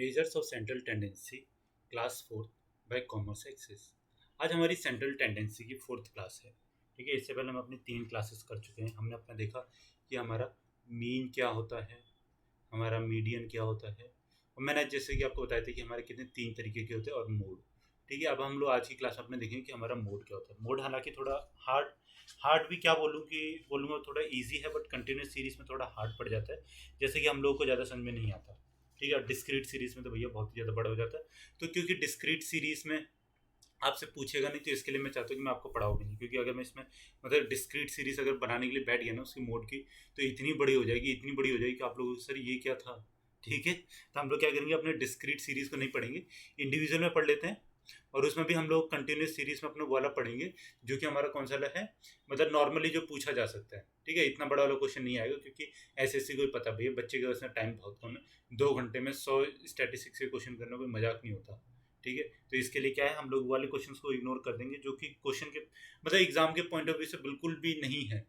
Measures of central tendency class fourth by commerce access. आज हमारी central tendency की fourth class है। ठीक है, इससे पहले हम अपनी 3 क्लासेस कर चुके हैं। हमने अपना देखा कि हमारा मीन क्या होता है, हमारा मीडियन क्या होता है, और मैंने जैसे कि आपको बताया था कि हमारे कितने 3 तरीके के होते हैं और मोड। ठीक है, अब हम लोग आज की क्लास में अपने देखेंगे कि हमारा मोड क्या होता है। मोड हालांकि थोड़ा हार्ड हार्ड भी क्या बोलूँ कि बोलूँगा थोड़ा इजी है, बट कंटिन्यूस सीरीज में थोड़ा हार्ड पड़ जाता है, जैसे कि हम लोगों को ज़्यादा समझ में नहीं आता। ठीक है, डिस्क्रीट सीरीज में तो भैया बहुत ही ज़्यादा बड़ा हो जाता है। तो क्योंकि डिस्क्रीट सीरीज में आपसे पूछेगा नहीं, तो इसके लिए मैं चाहता हूँ कि मैं आपको पढ़ाऊँ भी नहीं, क्योंकि अगर मैं इसमें मतलब डिस्क्रीट सीरीज अगर बनाने के लिए बैठ गया ना उसकी मोड की, तो इतनी बड़ी हो जाएगी, इतनी बड़ी हो जाएगी कि आप लोगों को सर ये क्या था। ठीक है, तो हम लोग क्या करेंगे, अपने डिस्क्रीट सीरीज को नहीं पढ़ेंगे, इंडिविजुअल में पढ़ लेते हैं। और उसमें भी हम लोग कंटिन्यूस सीरीज में अपना वाला पढ़ेंगे, जो कि हमारा कौन सा वाला है, मतलब नॉर्मली जो पूछा जा सकता है। ठीक है, इतना बड़ा वाला क्वेश्चन नहीं आएगा, क्योंकि ऐसे कोई पता भैया बच्चे के पास टाइम बहुत कम है। 2 घंटे में 100 स्टैटिस्टिक्स के क्वेश्चन करना कोई मजाक नहीं होता। ठीक है, तो इसके लिए क्या है, हम लोग वाले क्वेश्चंस को इग्नोर कर देंगे, जो कि क्वेश्चन के मतलब एग्जाम के पॉइंट ऑफ व्यू से बिल्कुल भी नहीं है,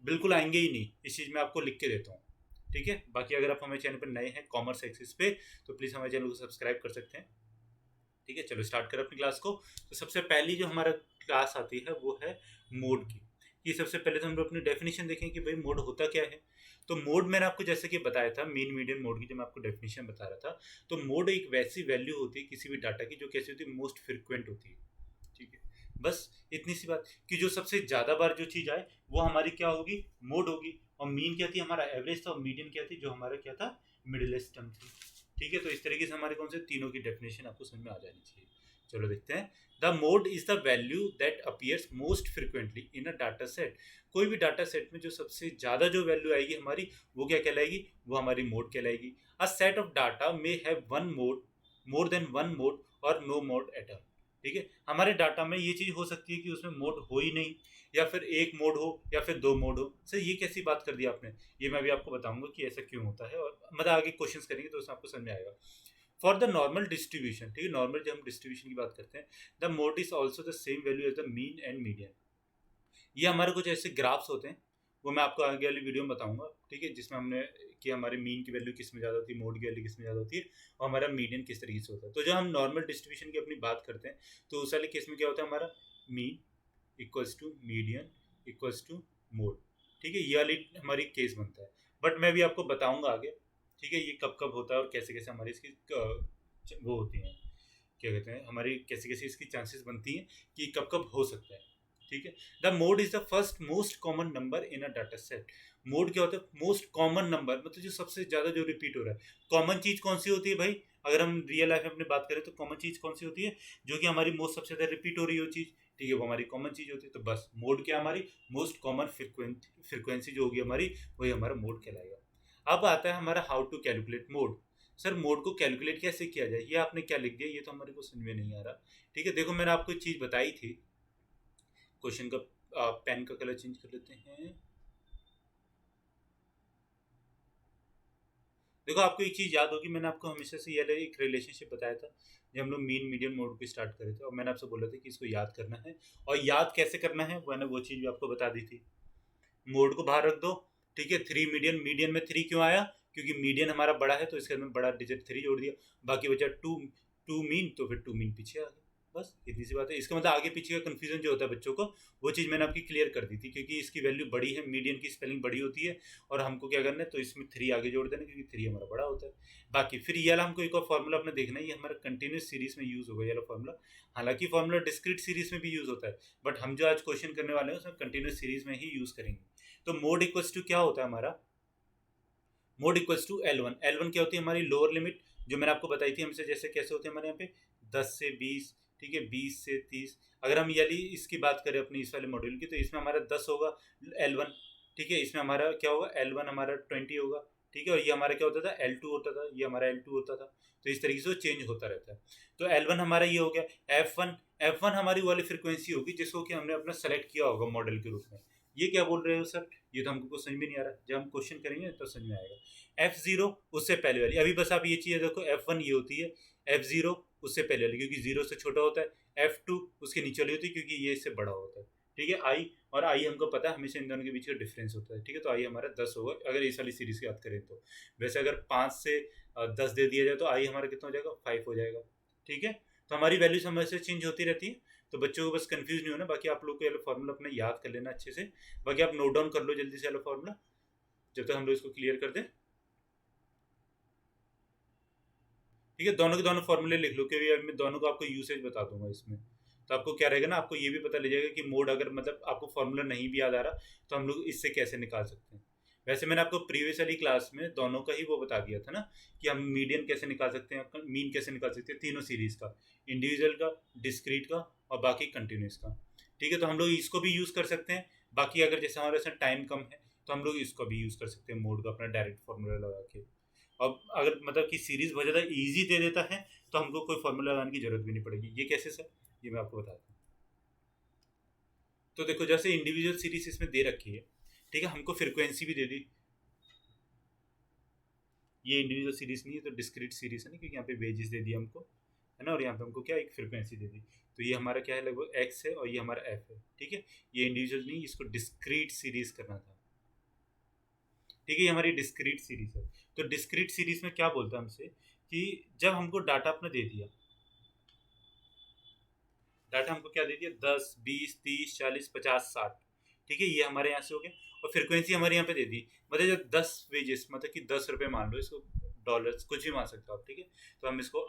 बिल्कुल आएंगे ही नहीं। इस चीज़ में आपको लिख के देता हूँ। ठीक है, बाकी अगर आप हमारे चैनल पर नए हैं कॉमर्स एक्सिस पे, तो प्लीज़ हमारे चैनल को सब्सक्राइब कर सकते हैं। ठीक है, चलो स्टार्ट करें अपनी क्लास को। तो सबसे पहली जो हमारा क्लास आती है वो है मोड की। कि सबसे पहले तो हम लोग अपनी डेफिनेशन देखें कि भाई मोड होता क्या है। तो मोड मैंने आपको जैसे कि बताया था, मीन मीडियन मोड की जो मैं आपको डेफिनेशन बता रहा था, तो मोड एक वैसी वैल्यू होती है किसी भी डाटा की जो कैसी होती है, मोस्ट फ्रिक्वेंट होती है। ठीक है, बस इतनी सी बात कि जो सबसे ज़्यादा बार जो चीज़ आए वो हमारी क्या होगी, मोड होगी। और मीन क्या थी, हमारा एवरेज था, और मीडियन क्या थी, जो हमारा क्या था, मिडिलेस्ट टर्म थी। ठीक है, तो इस तरीके से हमारे कौन से तीनों की डेफिनेशन आपको समझ में आ जानी चाहिए। चलो देखते हैं। The mode is the value that appears most frequently in a data set. कोई भी डाटा सेट में जो सबसे ज्यादा जो वैल्यू आएगी हमारी, वो क्या कहलाएगी, वो हमारी मोड कहलाएगी। A set of data may have one mode, more than one mode, और नो मोड एट ऑल। ठीक है, हमारे डाटा में ये चीज हो सकती है कि उसमें मोड हो ही नहीं, या फिर एक मोड हो, या फिर 2 मोड हो। सर ये कैसी बात कर दी आपने, ये मैं भी आपको बताऊंगा कि ऐसा क्यों होता है, और मतलब आगे क्वेश्चंस करेंगे तो उसमें आपको समझ में आएगा। फॉर द नॉर्मल डिस्ट्रीब्यूशन, ठीक है, नॉर्मल जब हम डिस्ट्रीब्यूशन की बात करते हैं, the mode is also the same value as the mean and median. ये हमारे कुछ ऐसे ग्राफ्स होते हैं, वो मैं आपको आगे वाली वीडियो में बताऊंगा। ठीक है, जिसमें हमने कि हमारे मीन की वैल्यू किस में ज़्यादा होती है, मोड की वैल्यू किस में ज़्यादा होती है, और हमारा मीडियन किस तरीके से होता है। तो जब हम नॉर्मल डिस्ट्रीब्यूशन की अपनी बात करते हैं, तो उस वाले केस में क्या होता है, हमारा mean equals to median equals to mode. ठीक है, ये वाली हमारी केस बनता है। बट मैं भी आपको बताऊंगा आगे। ठीक है, ये कब कब होता है और कैसे कैसे हमारी इसकी वो होती हैं, क्या कहते हैं, हमारी कैसे कैसे इसकी चांसेस बनती हैं कि कब कब हो सकता है। ठीक है, the mode is the first most common number in a data set. Mode क्या होता है, मोस्ट कॉमन नंबर, मतलब जो सबसे ज्यादा जो रिपीट हो रहा है। कॉमन चीज कौन सी होती है भाई, अगर हम रियल लाइफ में अपनी बात करें तो कॉमन चीज कौन सी होती है, जो कि हमारी मोस्ट सबसे ज्यादा रिपीट हो रही हो चीज। ठीक है, वो हमारी कॉमन चीज होती है। तो बस मोड क्या हमारी मोस्ट कॉमन फ्रिक्वेंसी जो होगी हमारी, वही हमारा मोड कहलाएगा। अब आता है हमारा how to calculate mode. Sir mode को कैलकुलेट कैसे किया जाए, ये आपने क्या लिख दिया, ये तो हमारे को समझ में नहीं आ रहा। ठीक है, देखो मैंने आपको एक चीज बताई थी, क्वेश्चन का पेन का कलर चेंज कर लेते हैं। देखो आपको एक चीज याद होगी, मैंने आपको हमेशा से ये एक रिलेशनशिप बताया था, जब हम लोग मीन मीडियम मोड पे स्टार्ट करे थे, और मैंने आपसे बोला था कि इसको याद करना है, और याद कैसे करना है मैंने वो चीज भी आपको बता दी थी। मोड को बाहर रख दो। ठीक है, 3 मीडियन, मीडियन में 3 क्यों आया, क्योंकि मीडियन हमारा बड़ा है, तो इसके अंदर बड़ा डिजिट 3 जोड़ दिया। बाकी बचा 2, 2 मीन, तो फिर 2 मीन पीछे आ गया। बस इतनी सी बात है। इसका मतलब आगे पीछे का कंफ्यूजन जो होता है बच्चों को, वो चीज़ मैंने आपकी क्लियर कर दी थी, क्योंकि इसकी वैल्यू बड़ी है, मीडियन की स्पेलिंग बड़ी होती है, और हमको क्या करना है, तो इसमें 3 आगे जोड़ देना, क्योंकि 3 हमारा बड़ा होता है। बाकी फिर ये वाला हमको एक और फॉर्मूला अपने देखना है, ये हमारा कंटिन्यूस सीरीज में यूज होगा ये वाला फॉर्मूला। हालांकि फॉर्मूला डिस्क्रीट सीरीज में भी यूज होता है, बट हम जो आज क्वेश्चन करने वाले हैं उसमें कंटिन्यूस सीरीज में ही यूज करेंगे। तो मोड इक्वल्स टू क्या होता है हमारा, mode equals to L1। L1 क्या होती है, हमारी लोअर लिमिट, जो मैंने आपको बताई थी हमसे, जैसे कैसे होते हैं हमारे यहाँ पे 10 से 20। ठीक है, 20 से 30। अगर हम यदि इसकी बात करें अपनी इस वाले मॉड्यूल की, तो इसमें हमारा 10 होगा L1। ठीक है, इसमें हमारा क्या होगा, L1 हमारा 20 होगा। ठीक है, और ये हमारा क्या होता था, L2 होता था, ये हमारा L2 होता था। तो इस तरीके से वो चेंज होता रहता है। तो L1 हमारा ये हो गया। F1 हमारी वाली फ्रिक्वेंसी होगी जिसको कि हमने अपना सेलेक्ट किया होगा मॉडल के रूप में। ये क्या बोल रहे हो सर, ये तो हमको कुछ समझ में नहीं आ रहा, जब हम क्वेश्चन करेंगे तो समझ में आएगा। F0 उससे पहले वाली, अभी बस आप ये चीज़ देखो, F1 ये होती है, F0 उससे पहले वाली, क्योंकि 0 से छोटा होता है। F2 उसके नीचे वाली होती है, क्योंकि ये इससे बड़ा होता है। ठीक है। आई और आई हमको पता है हमेशा इन दोनों के बीच का डिफरेंस होता है, ठीक है। तो आई हमारा 10 होगा अगर इस वाली सीरीज की बात करें तो। वैसे अगर 5 से 10 दे दिया जाए तो आई हमारा कितना हो जाएगा, 5 हो जाएगा, ठीक है। तो हमारी वैल्यूज हमेशा चेंज होती रहती है, तो बच्चों को बस कंफ्यूज नहीं होना। बाकी आप लोग को ये फॉर्मूला अपना याद कर लेना अच्छे से, बाकी आप नोट डाउन कर लो जल्दी से ये फॉर्मूला जब तक हम लोग इसको क्लियर कर दें, ठीक है। दोनों के दोनों फॉर्मूले लिख लो, क्योंकि मैं दोनों को आपको यूसेज बता दूंगा इसमें। तो आपको क्या रहेगा ना, आपको ये भी पता लग जाएगा कि मोड अगर मतलब आपको फॉर्मूला नहीं भी याद आ रहा तो हम लोग इससे कैसे निकाल सकते हैं। वैसे मैंने आपको प्रीवियस वाली क्लास में दोनों का ही वो बता दिया था ना कि हम मीडियन कैसे निकाल सकते हैं, मीन कैसे निकाल सकते हैं, तीनों सीरीज का, इंडिविजुअल का, डिस्क्रीट का और बाकी कंटिन्यूस का, ठीक है। तो हम लोग इसको भी यूज़ कर सकते हैं। बाकी अगर जैसे हमारे पास टाइम कम है तो हम लोग इसको भी यूज़ कर सकते हैं, मोड का अपना डायरेक्ट फॉर्मूला लगा के। अब अगर मतलब कि सीरीज बहुत ज़्यादा ईजी दे देता है तो हमको कोई फॉर्मूला लगाने की जरूरत भी नहीं पड़ेगी। ये कैसे सर, ये मैं आपको बताता हूँ। तो देखो जैसे इंडिविजुअल सीरीज इसमें दे रखी है, ठीक है, हमको फ्रिक्वेंसी भी दे दी। ये इंडिविजुअल सीरीज नहीं है तो डिस्क्रीट सीरीज है ना, क्योंकि यहाँ पे वेजेस दे दिया हमको, है ना, और यहाँ पे हमको क्या एक फ्रिक्वेंसी दे दी। तो ये हमारा क्या है, लगभग एक्स है और ये हमारा एफ है, ठीक है। ये इंडिविजुअल नहीं, इसको डिस्क्रीट सीरीज करना था, ठीक है। ये हमारी डिस्क्रीट सीरीज है। तो डिस्क्रीट सीरीज में क्या बोलता है हमसे कि जब हमको डाटा अपने दे दिया, डाटा हमको क्या दे दिया, 10 20 30 40 50 60, ठीक है, ये हमारे यहाँ से हो गया। और फ्रिक्वेंसी हमारे यहाँ पे दे दी, मतलब जब 10 वेजेस मतलब कि 10 रुपये मान लो इसको, डॉलर्स कुछ भी मान सकते हो आप, ठीक है। तो हम इसको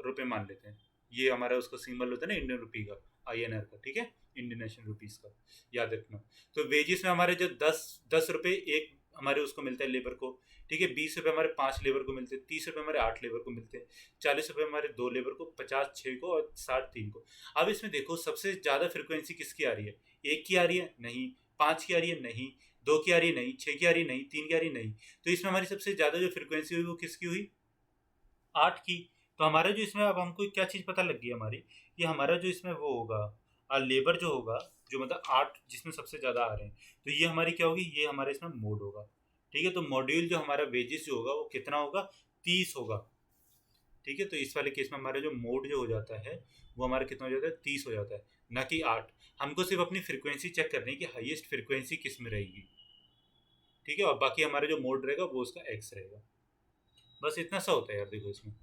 रुपये मान लेते हैं। ये हमारा उसका सिंबल होता है ना इंडियन रुपी का, INR का, ठीक है, इंडियन नेशनल रुपीज़ का, याद रखना। तो वेजेस में हमारे जो 10 रुपये एक हमारे उसको मिलता है लेबर को, ठीक है। 20 रुपये हमारे 5 लेबर को मिलते हैं, 30 रुपये हमारे 8 लेबर को मिलते हैं, 40 रुपये हमारे 2 लेबर को, 50 6 को और 60 3 को। अब इसमें देखो सबसे ज़्यादा फ्रिक्वेंसी किसकी आ रही है, एक की आ रही है नहीं, 5 की आ रही है नहीं, 2 की आ रही है नहीं, 6 की आ रही है नहीं, 3 की आ रही है नहीं। तो इसमें हमारी सबसे ज़्यादा जो फ्रिक्वेंसी हुई वो किसकी हुई, 8 की। तो हमारा जो इसमें अब हमको क्या चीज़ पता लग गई हमारी, कि हमारा जो इसमें वो होगा लेबर जो होगा, जो मतलब 8 जिसमें सबसे ज़्यादा आ रहे हैं, तो ये हमारी क्या होगी, ये हमारे इसमें मोड होगा, ठीक है। तो मॉड्यूल जो हमारा वेजेस जो होगा वो कितना होगा, 30 होगा, ठीक है। तो इस वाले केस में हमारा जो मोड जो हो जाता है वो हमारा कितना हो जाता है, 30 हो जाता है, ना कि 8। हमको सिर्फ अपनी फ्रिक्वेंसी चेक करनी है कि हाईएस्ट फ्रिक्वेंसी किस में रहेगी, ठीक है, और बाकी हमारा जो मोड रहेगा वो उसका एक्स रहेगा। बस इतना सा होता है यार, देखो इसमें।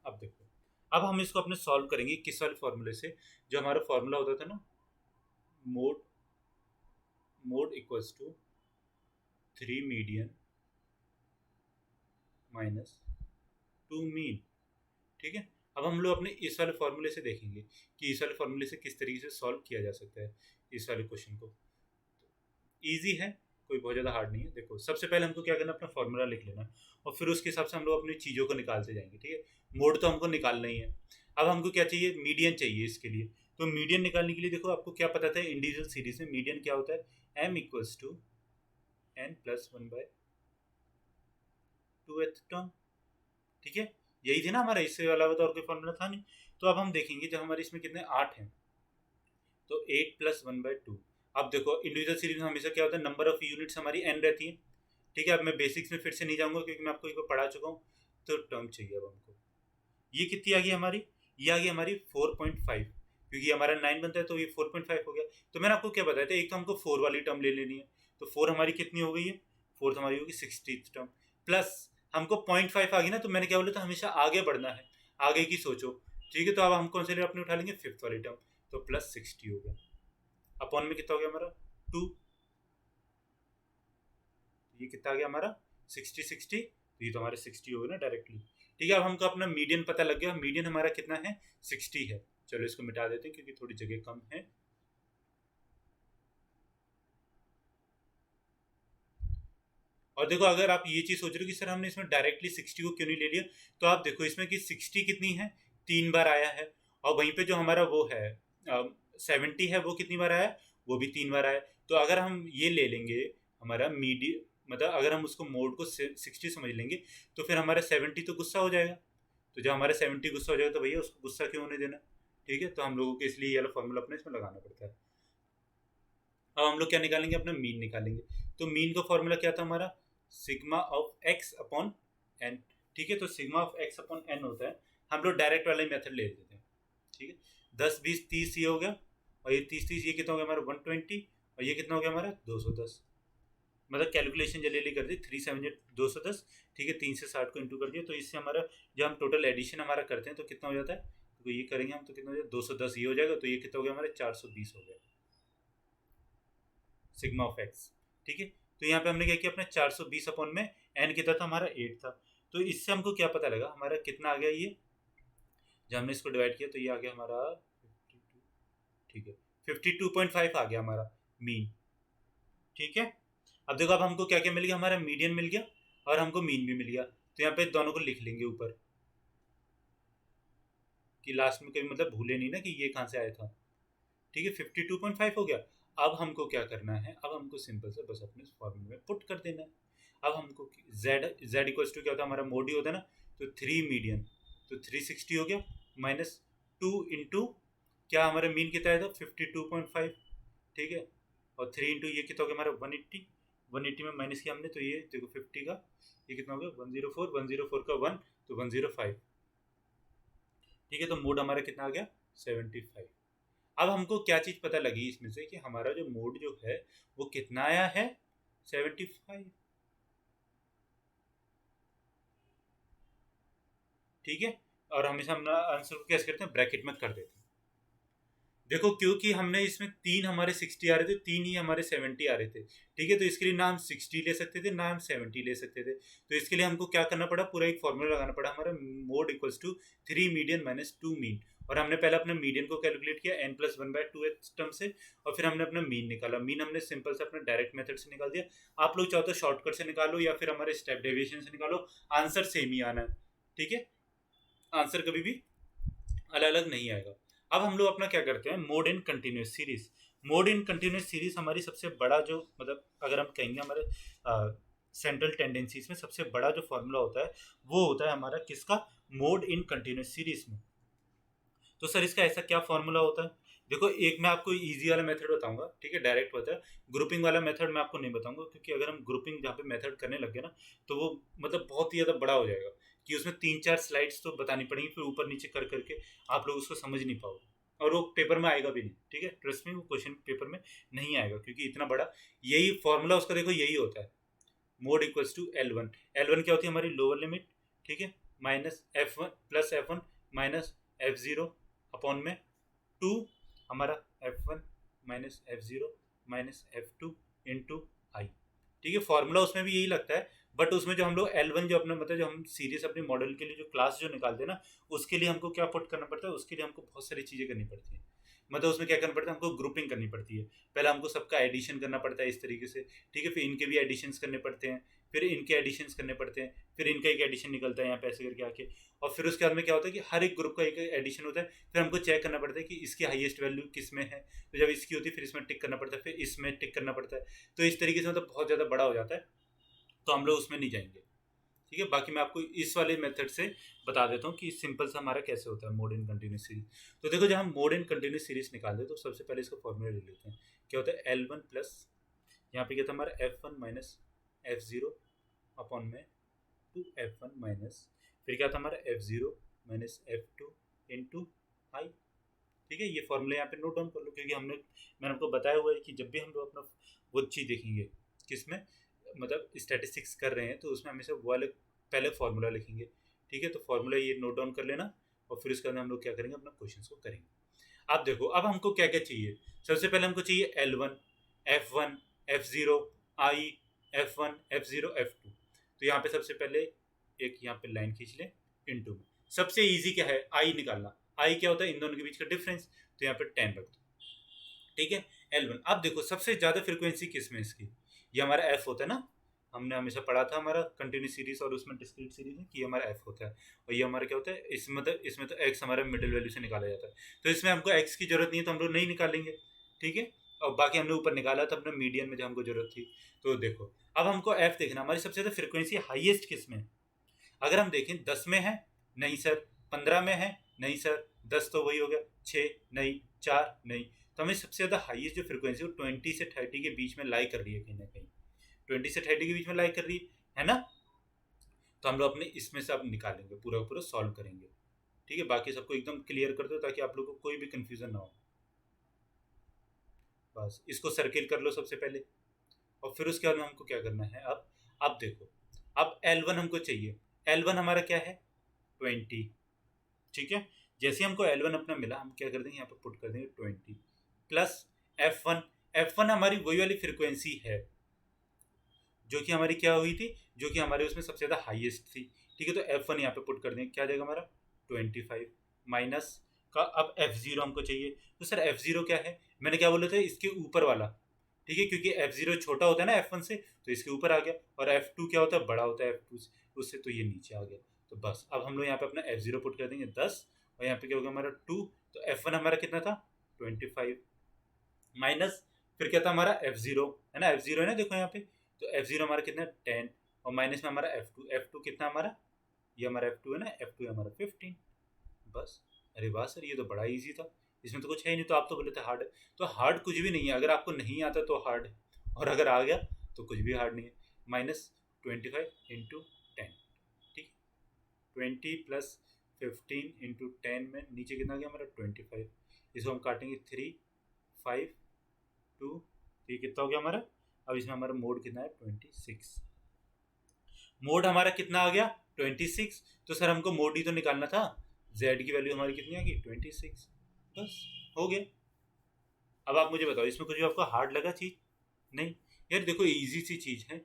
अब देखो, अब हम इसको अपने सॉल्व करेंगे किस वाले फॉर्मूले से, जो हमारा फॉर्मूला होता था ना, mode mode equals to 3 median minus 2 mean, ठीक है। अब हम लोग अपने इस वाले फॉर्मूले से देखेंगे कि इस वाले फॉर्मूले से किस तरीके से सॉल्व किया जा सकता है इस वाले क्वेश्चन को। ईजी है, कोई बहुत ज़्यादा हार्ड नहीं है। देखो सबसे पहले हमको क्या करना, अपना फॉर्मूला लिख लेना और फिर उसके हिसाब से हम लोग अपनी चीज़ों को निकालते जाएंगे, ठीक है। मोड तो हमको निकालना ही है। अब हमको क्या चाहिए, मीडियन चाहिए इसके लिए। तो मीडियन निकालने के लिए देखो आपको क्या पता था इंडिविजुअल सीरीज में मीडियन क्या होता है, m equals to n plus 1/2th term, ठीक है। यही थे ना हमारा, इससे अलावा तो और कोई फॉर्मूला था नहीं। तो अब हम देखेंगे जब हमारे इसमें कितने 8 हैं, तो 8 प्लस 1/2। अब देखो इंडिविजुअल सीरीज में हमेशा क्या होता है, नंबर ऑफ यूनिट्स हमारी n रहती है, ठीक है। अब मैं बेसिक्स में फिर से नहीं जाऊंगा क्योंकि मैं आपको एक बार पढ़ा चुका हूँ। तो टर्म चाहिए अब हमको, ये कितनी आ गई हमारी, ये आ गई हमारी 4.5, क्योंकि हमारा 9 बनता है तो ये 4.5 हो गया। तो मैंने आपको क्या बताया था, एक तो हमको 4 वाली टर्म ले लेनी है, तो 4 हमारी कितनी हो गई है, 4 हमारी होगी 60th टर्म, प्लस हमको 0.5 आ गई ना। तो मैंने क्या बोला था, हमेशा आगे बढ़ना है, आगे की सोचो, ठीक है। तो अब हम कौन से अपने उठा लेंगे, 5th वाली टर्म, तो प्लस 60 हो गया, अपॉन में कितना हो गया हमारा 2, ये कितना आ गया हमारा 60 60, तो ये तो हमारे 60 हो गए ना डायरेक्टली, ठीक है। अब हमको अपना मीडियन पता लग गया, मीडियन हमारा कितना है, 60 है। चलो इसको मिटा देते हैं क्योंकि थोड़ी जगह कम है। और देखो अगर आप ये चीज़ सोच रहे हो कि सर हमने इसमें डायरेक्टली 60 को क्यों नहीं ले लिया, तो आप देखो इसमें कि 60 कितनी है, 3 बार आया है, और वहीं पे जो हमारा वो है 70 है, वो कितनी बार आया है, वो भी 3 बार आया। तो अगर हम ये ले लेंगे हमारा मीडियम, मतलब अगर हम उसको मोड को 60 समझ लेंगे तो फिर हमारा 70 तो गुस्सा हो जाएगा। तो जब हमारा 70 गुस्सा हो जाएगा तो भैया उसको गुस्सा क्यों होने देना, ठीक है। तो हम लोगों को इसलिए ये वाला फॉर्मूला अपने इसमें लगाना पड़ता है। अब हम लोग क्या निकालेंगे, अपना मीन निकालेंगे। तो मीन का फॉर्मूला क्या था हमारा, sigma of x upon n, ठीक है। तो sigma of x upon n होता है, हम लोग डायरेक्ट वाला मेथड ले लेते हैं, ठीक है, 10 20 30 ये हो गया, और ये 30 30 ये कितना हो गया हमारा 120, और ये कितना हो गया हमारा 210। मतलब कैलकुलेशन जल्दी जल्दी कर दी, 3 7 210, ठीक है, 3 से 60 को इंटू कर दिया, तो इससे हमारा जब हम टोटल एडिशन हमारा करते हैं तो कितना हो जाता है, तो ये करेंगे हम तो कितना हो जाएगा 210 ये हो जाएगा, तो ये कितना हो गया हमारे 420 हो गया सिग्मा ऑफ एक्स। ठीक है, तो यहाँ पे हमने क्या किया अपने 420 अपॉन में एन कितना था हमारा 8 था, तो इससे हमको क्या पता लगा हमारा कितना आ गया ये, जब हमने इसको डिवाइड किया तो ये आ गया हमारा 52, ठीक है 52.5 आ गया हमारा मीन। ठीक है, अब देखो अब हमको क्या क्या मिल गया, हमारा मीडियन मिल गया और हमको मीन भी मिल गया, तो यहाँ पे दोनों को लिख लेंगे ऊपर कि लास्ट में कभी मतलब भूले नहीं ना कि ये कहाँ से आया था। ठीक है 52.5 हो गया। अब हमको क्या करना है, अब हमको सिंपल से बस अपने फॉर्मूले में पुट कर देना है। अब हमको z इक्वल्स टू क्या होता है हमारा मोड ही होता है ना, तो 3 मीडियन, तो 360 हो गया माइनस 2 इंटू क्या हमारा मीन कितना आया था 52.5, ठीक है, और 3 इंटू ये कितना हो गया हमारा 180, 180 में माइनस किया हमने तो ये देखो 50 का ये कितना हो गया 104, 104 का 1 तो 105। ठीक है, तो मोड हमारा कितना आ गया 75। अब हमको क्या चीज़ पता लगी इसमें से कि हमारा जो मोड जो है वो कितना आया है 75। ठीक है, और हमेशा हम आंसर को कैसे करते हैं ब्रैकेट में कर देते हैं। देखो क्योंकि हमने इसमें 3 हमारे 60 आ रहे थे, 3 ही हमारे 70 आ रहे थे। ठीक है, तो इसके लिए ना हम 60 ले सकते थे ना हम 70 ले सकते थे, तो इसके लिए हमको क्या करना पड़ा, पूरा एक फॉर्मूला लगाना पड़ा हमारा mode equals to 3 median minus 2 mean. और हमने पहले अपने मीडियन को कैलकुलेट किया n प्लस 1/2 टर्म से, और फिर हमने अपना मीन निकाला। मीन हमने सिंपल से अपने डायरेक्ट मेथड से निकाल दिया। आप लोग चाहो तो शॉर्टकट से निकालो या फिर हमारे स्टेप डेविएशन से निकालो, आंसर सेम ही आना है। ठीक है, आंसर कभी भी अलग अलग नहीं आएगा। अब हम लोग अपना क्या करते हैं mode in continuous series. Mode in continuous series हमारी सबसे बड़ा जो मतलब अगर हम कहेंगे हमारे सेंट्रल टेंडेंसीज में सबसे बड़ा जो फॉर्मूला होता है वो होता है हमारा किसका, मोड इन कंटिन्यूस सीरीज में। तो सर इसका ऐसा क्या फॉर्मूला होता है, देखो एक मैं आपको इजी वाला मेथड बताऊंगा, ठीक है डायरेक्ट होता है। ग्रुपिंग वाला मेथड मैं आपको नहीं बताऊंगा, क्योंकि अगर हम ग्रुपिंग जहाँ पे मेथड करने लगे ना तो वो मतलब बहुत ही ज़्यादा बड़ा हो जाएगा कि उसमें 3 4 स्लाइड्स तो बतानी पड़ेंगी, फिर ऊपर नीचे कर करके आप लोग उसको समझ नहीं पाओगे और वो पेपर में आएगा भी नहीं। ठीक है, ट्रस्ट में वो क्वेश्चन पेपर में नहीं आएगा क्योंकि इतना बड़ा यही फॉर्मूला उसका देखो यही होता है, mode equals to L1। L1 क्या होती है हमारी लोअर लिमिट, ठीक है, minus F1 plus F1 minus F0 upon में 2 हमारा F1 minus F0 minus F2 into आई। ठीक है, फॉर्मूला उसमें भी यही लगता है, बट उसमें जो हम लोग L1 जो अपना मतलब जो हम सीरीज अपने मॉडल के लिए जो क्लास जो निकालते हैं ना उसके लिए हमको क्या पुट करना पड़ता है, उसके लिए हमको बहुत सारी चीज़ें करनी पड़ती है। मतलब उसमें क्या करना पड़ता है, हमको ग्रुपिंग करनी पड़ती है। पहले हमको सबका एडिशन करना पड़ता है इस तरीके से, ठीक है, फिर इनके भी एडिशंस करने पड़ते हैं, फिर इनके एडिशंस करने पड़ते हैं, फिर इनका एक एडिशन निकलता है यहाँ पे ऐसे करके आके, और फिर उसके बाद में क्या होता है कि हर एक ग्रुप का एक एडिशन होता है। फिर हमको चेक करना पड़ता है कि इसकी हाईएस्ट वैल्यू किस में है, तो जब इसकी होती है फिर इसमें टिक करना पड़ता है, फिर इसमें टिक करना पड़ता है। तो इस तरीके से मतलब बहुत ज़्यादा बड़ा हो जाता है, तो हम लोग उसमें नहीं जाएंगे। ठीक है, बाकी मैं आपको इस वाले मेथड से बता देता हूँ कि सिंपल सा हमारा कैसे होता है मोड इन कंटिन्यूस सीरीज। तो देखो जब हम मोड इन कंटिन्यूस सीरीज निकालते हैं तो सबसे पहले इसका फॉर्मूला ले लेते हैं। क्या होता है L1 प्लस यहाँ पे क्या था हमारा F1 माइनस F0 अपॉन में 2F1 माइनस फिर क्या था हमारा F0 माइनस F2 इंटू आई। ठीक है, ये फॉर्मूला यहाँ पे नोट डाउन कर लो, क्योंकि मैंने आपको बताया हुआ है कि जब भी हम लोग अपना वो चीज़ देखेंगे किसमें मतलब स्टैटिस्टिक्स कर रहे हैं तो उसमें हमेशा वो वाले पहले फॉर्मूला लिखेंगे। ठीक है, तो फॉर्मूला ये नोट डाउन कर लेना और फिर उसके अंदर हम लोग क्या करेंगे अपना क्वेश्चन को करेंगे। अब देखो अब हमको क्या क्या चाहिए, सबसे पहले हमको चाहिए L1 F1 F0 आई F1 F0 F2। तो यहाँ पे सबसे पहले एक यहाँ पे लाइन खींच ले इनटू में, सबसे इजी क्या है आई निकालना। आई क्या होता है इन दोनों के बीच का डिफरेंस, तो यहाँ पे 10 रख दो। ठीक है, L1। अब देखो सबसे ज़्यादा फ्रिक्वेंसी किस में इसकी, ये हमारा F होता है ना, हमने हमेशा पढ़ा था हमारा कंटिन्यूस सीरीज और उसमें डिस्क्रीट सीरीज में कि ये हमारा F होता है, और ये हमारा क्या होता है इसमें तो X हमारा मिडिल वैल्यू से निकाला जाता है, तो इसमें हमको X की जरूरत नहीं है तो हम लोग नहीं निकालेंगे। ठीक है, और बाकी हमने ऊपर निकाला था अपने मीडियन में जब हमको जरूरत थी। तो देखो अब हमको F देखना, हमारी सबसे ज़्यादा फ्रिक्वेंसी हाईएस्ट किस में, अगर हम देखें 10 में है नहीं सर, 15 में है नहीं सर, 10 तो वही हो गया, 6 नहीं, 4 नहीं, तो हमें सबसे ज़्यादा हाईएस्ट जो फ्रिक्वेंसी वो 20 से 30 के बीच में लाई कर रही है कहीं ना कहीं, 20 से 30 के बीच में लाई कर रही है ना। तो हम लोग अपने इसमें से अब निकालेंगे पूरा पूरा सॉल्व करेंगे। ठीक है, बाकी सबको एकदम क्लियर कर दो ताकि आप लोगों को कोई भी कंफ्यूजन ना हो। बस इसको सर्किल कर लो सबसे पहले, और फिर उसके बाद में हमको क्या करना है, अब देखो, अब L1 हमको चाहिए। L1 हमारा क्या है, 20। ठीक है, जैसे हमको L1 अपना मिला, हम क्या कर देंगे, यहाँ पे पुट कर देंगे 20 प्लस F1। F1 हमारी वही वाली फ्रिक्वेंसी है जो कि हमारी क्या हुई थी, जो कि हमारे उसमें सबसे ज़्यादा हाईएस्ट थी। ठीक है, तो F1 यहाँ पे पुट कर देंगे, क्या जाएगा हमारा 25 माइनस का। अब F0 हमको चाहिए, तो सर F0 क्या है, मैंने क्या बोला था, इसके ऊपर वाला। ठीक है, क्योंकि F0 छोटा होता है ना F1 से, तो इसके ऊपर आ गया, और F2 क्या होता है, बड़ा होता है F2 उससे, तो ये नीचे आ गया। तो बस अब हम लोग यहाँ पे अपना F0 पुट कर देंगे 10, और यहाँ पे क्या होगा हमारा 2। तो F1 हमारा कितना था, 25 माइनस, फिर क्या था हमारा F0, है ना, F0 है ना, देखो यहाँ पे, तो F0 हमारा कितना 10, और माइनस में हमारा F2 कितना हमारा, ये हमारा F2 है ना, F2 हमारा 15। बस, अरे वाह सर, ये तो बड़ा इजी था, इसमें तो कुछ है ही नहीं। तो आप तो बोले थे हार्ड है, तो हार्ड कुछ भी नहीं है, अगर आपको नहीं आता तो हार्ड है, और अगर आ गया तो कुछ भी हार्ड नहीं है। -25 × 10, ठीक, 20 प्लस 15 × 10 में नीचे कितना गया हमारा 25, इसको हम काटेंगे 3 5 2, ये कितना हो गया हमारा। अब इसमें हमारा मोड कितना है 26, मोड हमारा कितना आ गया 26। तो सर हमको मोड ही तो निकालना था, z की वैल्यू हमारी कितनी आ गई 26, बस हो गया। अब आप मुझे बताओ, इसमें कुछ भी आपको हार्ड लगा चीज़, नहीं यार, देखो इजी सी चीज़ है।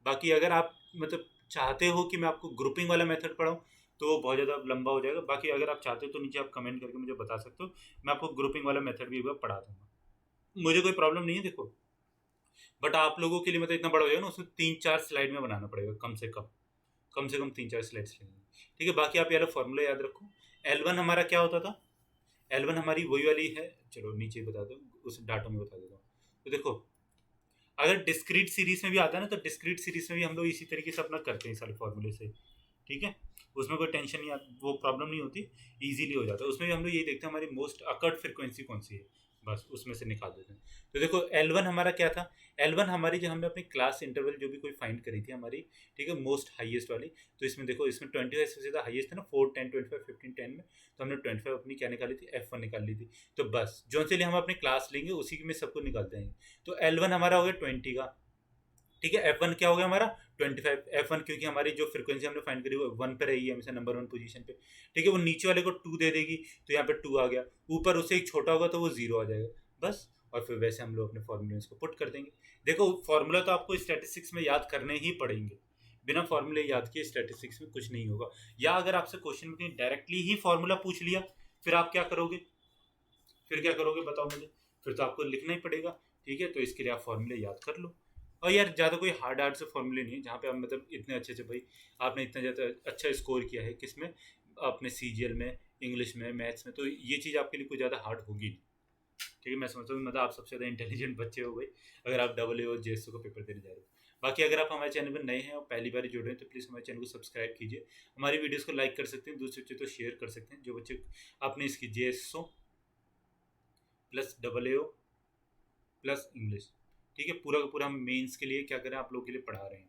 बाकी अगर आप मतलब चाहते हो कि मैं आपको ग्रुपिंग वाला मेथड पढ़ाऊँ तो वो बहुत ज़्यादा लंबा हो जाएगा। बाकी अगर आप चाहते हो तो नीचे आप कमेंट करके मुझे बता सकते हो, मैं आपको ग्रुपिंग वाला मेथड भी एक बार पढ़ा दूंगा, मुझे कोई प्रॉब्लम नहीं है। देखो, बट आप लोगों के लिए मतलब इतना बड़ा हो जाएगा ना, उसमें 3-4 स्लाइड में बनाना पड़ेगा, कम से कम 3-4 स्लाइड्स लगेंगे। ठीक है, बाकी आप ये वाला फॉर्मूला याद रखो। L1 हमारा क्या होता था, L1 हमारी वही वाली है, चलो नीचे बता दो, उस डाटा में बता देता हूँ। तो देखो, अगर डिस्क्रीट सीरीज में भी आता है ना, तो डिस्क्रीट सीरीज में भी हम लोग इसी तरीके से अपना करते हैं सारे फॉर्मूले से। ठीक है, उसमें कोई टेंशन नहीं आती, वो प्रॉब्लम नहीं होती, इजीली हो जाता है। उसमें भी हम लोग यही देखते हैं हमारी मोस्ट अकर्ड फ्रिक्वेंसी कौन सी है, बस उसमें से निकाल देते हैं। तो देखो L1 हमारा क्या था, L1 हमारी जो हमने अपनी क्लास इंटरवल जो भी कोई फाइंड करी थी हमारी, ठीक है, मोस्ट हाईएस्ट वाली। तो इसमें देखो, इसमें 25 सबसे ज़्यादा हाईएस्ट है ना, 4 10 25 15 10 में, तो हमने 25 अपनी क्या निकाली थी, F1 निकाल ली थी। तो बस जो से लिए हम अपनी क्लास लेंगे उसी में सबको निकाल देंगे। तो L1 हमारा हो गया 20 का, ठीक है। F1 क्या हो गया हमारा 25। F1 क्योंकि हमारी जो फ्रीक्वेंसी हमने फाइंड करी वो 1 पे रही है हमेशा, नंबर 1 पोजीशन पे, ठीक है। वो नीचे वाले को 2 दे देगी, तो यहाँ पे 2 आ गया, ऊपर उससे एक छोटा होगा तो वो 0 आ जाएगा, बस। और फिर वैसे हम लोग अपने फॉर्मूले को पुट कर देंगे। देखो, फॉर्मूला तो आपको स्टैटिस्टिक्स में याद करने ही पड़ेंगे, बिना फॉर्मूले याद किए स्टैटिस्टिक्स में कुछ नहीं होगा। या अगर आपसे क्वेश्चन में कहीं डायरेक्टली ही फॉर्मूला पूछ लिया, फिर आप क्या करोगे, फिर क्या करोगे बताओ मुझे, फिर तो आपको लिखना ही पड़ेगा। ठीक है, तो इसके लिए आप फॉर्मूले याद कर लो। और यार ज़्यादा कोई हार्ड हार्ड से फॉर्मूले नहीं है जहाँ पे आप मतलब इतने अच्छे से, भाई आपने इतना ज़्यादा अच्छा स्कोर किया है किसमें, अपने CGL में, इंग्लिश में, मैथ्स में, तो ये चीज़ आपके लिए कोई ज़्यादा हार्ड होगी नहीं। ठीक है, मैं समझता हूँ मतलब आप सबसे ज़्यादा इंटेलिजेंट बच्चे हो गए अगर आप AA और JSO का पेपर देने जा रहे हो। बाकी अगर आप हमारे चैनल पर नए हैं और पहली बार जुड़ रहे हैं तो प्लीज़ हमारे चैनल को सब्सक्राइब कीजिए, हमारी वीडियोस को लाइक कर सकते हैं, दूसरे बच्चे तो शेयर कर सकते हैं, जो बच्चे आपने इसकी JSO plus AA plus English, ठीक है, पूरा का पूरा हम मेंस के लिए क्या करें आप लोगों के लिए पढ़ा रहे हैं।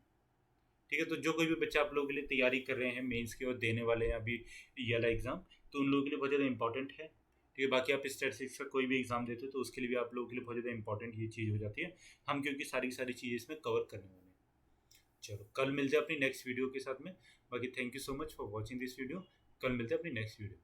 ठीक है, तो जो कोई भी बच्चा आप लोगों के लिए तैयारी कर रहे हैं मेंस की और देने वाले हैं अभी ये वाला एग्ज़ाम, तो उन लोगों के लिए बहुत ज़्यादा इंपॉर्टेंट है। ठीक है, बाकी आप स्टैटिस्टिक्स का कोई भी एग्ज़ाम देते हो तो उसके लिए भी आप लोगों के लिए बहुत ज़्यादा इंपॉर्टेंट ये चीज़ हो जाती है, हम क्योंकि सारी सारी चीज़ें इसमें कवर करने वाले हैं। चलो, कल मिलते हैं अपनी नेक्स्ट वीडियो के साथ में। बाकी thank you so much for watching this video, कल मिलते हैं अपनी नेक्स्ट वीडियो।